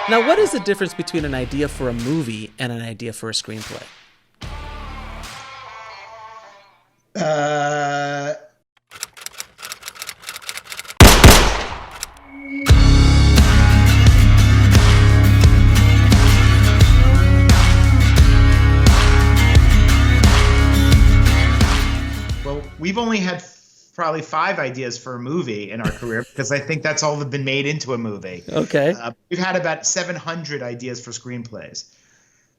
Now, what is the difference between an idea for a movie and an idea for a screenplay? Well, we've only had probably 5 ideas for a movie in our career because I think that's all that have been made into a movie. Okay. We've had about 700 ideas for screenplays.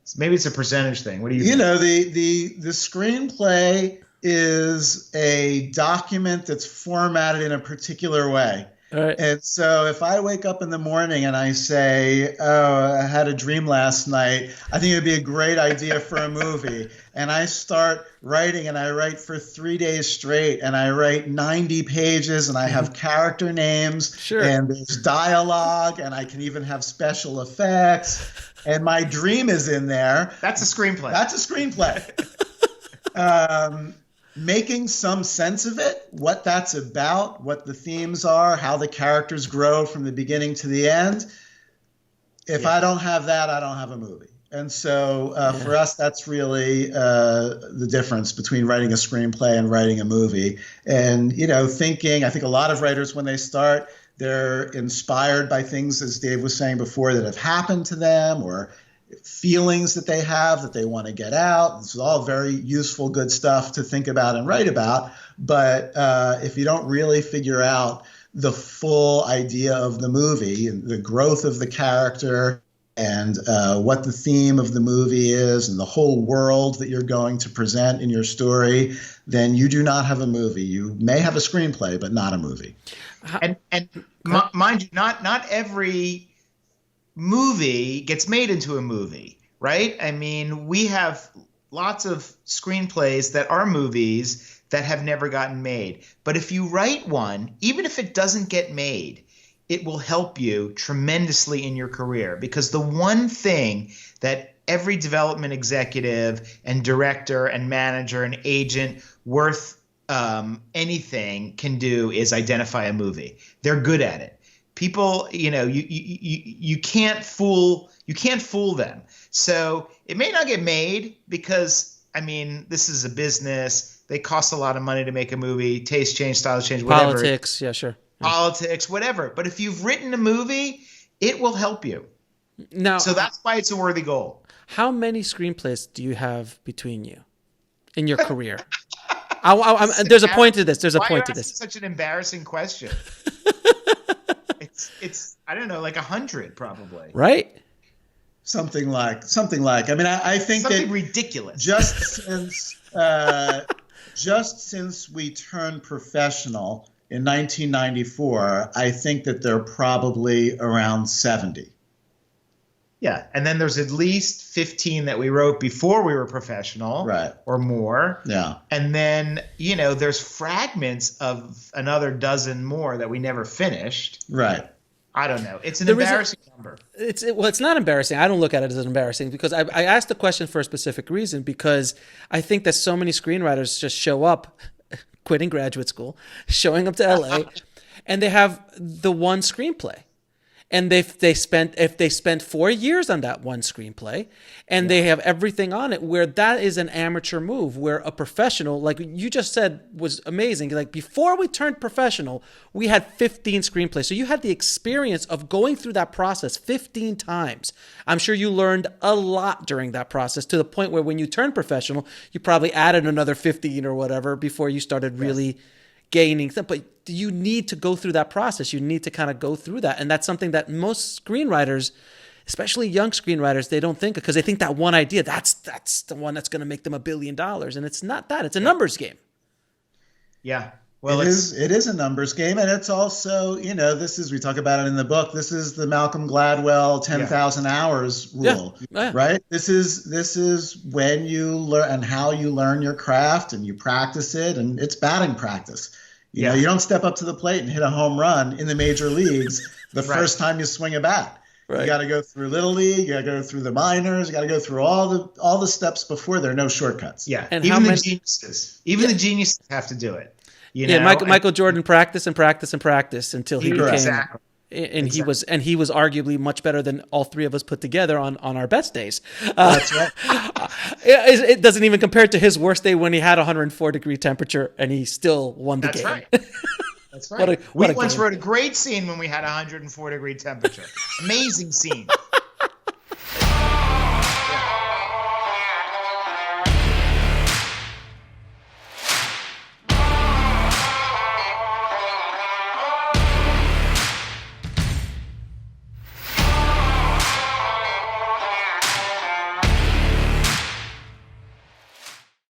So maybe it's a percentage thing. What do you think? You know, the screenplay is a document that's formatted in a particular way. All right. And so if I wake up in the morning and I say, oh, I had a dream last night, I think it would be a great idea for a movie. And I start writing and I write for 3 days straight and I write 90 pages and I have character names and there's dialogue and I can even have special effects and my dream is in there. That's a screenplay. That's a screenplay. Making some sense of it, what that's about, what the themes are, how the characters grow from the beginning to the end. If I don't have that, I don't have a movie. And so for us, that's really the difference between writing a screenplay and writing a movie. And, you know, I think a lot of writers, when they start, they're inspired by things, as Dave was saying before, that have happened to them or feelings that they have that they want to get out. This is all very useful, good stuff to think about and write about. But if you don't really figure out the full idea of the movie and the growth of the character and what the theme of the movie is and the whole world that you're going to present in your story, then you do not have a movie. You may have a screenplay, but not a movie. And mind you, not every movie gets made into a movie, right? I mean, we have lots of screenplays that are movies that have never gotten made. But if you write one, even if it doesn't get made, it will help you tremendously in your career, because the one thing that every development executive and director and manager and agent worth anything can do is identify a movie. They're good at it. People, you know, you can't fool them. So it may not get made because, I mean, this is a business. They cost a lot of money to make a movie. Taste change, styles change, whatever. Politics, yeah, sure. Yeah. Politics, whatever. But if you've written a movie, it will help you. Now, so that's why it's a worthy goal. How many screenplays do you have between you in your career? There's a point to this. There's a point to this. Such an embarrassing question. It's I don't know, like 100 probably. Right? Something like. I mean, I think something that ridiculous. Just since we turned professional in 1994, I think that they're probably around 70. Yeah, and then there's at least 15 that we wrote before we were professional, right, or more. Yeah. And then, you know, there's fragments of another dozen more that we never finished. Right. I don't know. It's an embarrassing number. It's not embarrassing. I don't look at it as embarrassing because I asked the question for a specific reason, because I think that so many screenwriters just show up, quitting graduate school, showing up to LA, and they have the one screenplay. And if they spent 4 years on that one screenplay and they have everything on it, where that is an amateur move, where a professional, like you just said, was amazing. Like before we turned professional, we had 15 screenplays. So you had the experience of going through that process 15 times. I'm sure you learned a lot during that process, to the point where when you turned professional, you probably added another 15 or whatever before you started really gaining stuff. But you need to go through that process. You need to kind of go through that. And that's something that most screenwriters, especially young screenwriters, they don't think of, because they think that one idea, that's the one that's going to make them $1 billion. And it's not that. It's a numbers game. Yeah. Well, it is a numbers game. And it's also, you know, we talk about it in the book. This is the Malcolm Gladwell 10,000 hours rule, right? This is when you learn and how you learn your craft and you practice it, and it's batting practice. You know, you don't step up to the plate and hit a home run in the major leagues the first time you swing a bat. Right. You got to go through Little League. You got to go through the minors. You got to go through all the steps before. There are no shortcuts. Yeah, and even the geniuses have to do it. You know? Michael Jordan practiced and practiced and practiced until he became. Exactly. And he was arguably much better than all three of us put together on our best days. That's right. It doesn't even compare to his worst day when he had 104-degree temperature and he still won the That's game. right. That's right. What a we once game. wrote a great scene when we had 104-degree temperature. Amazing scene.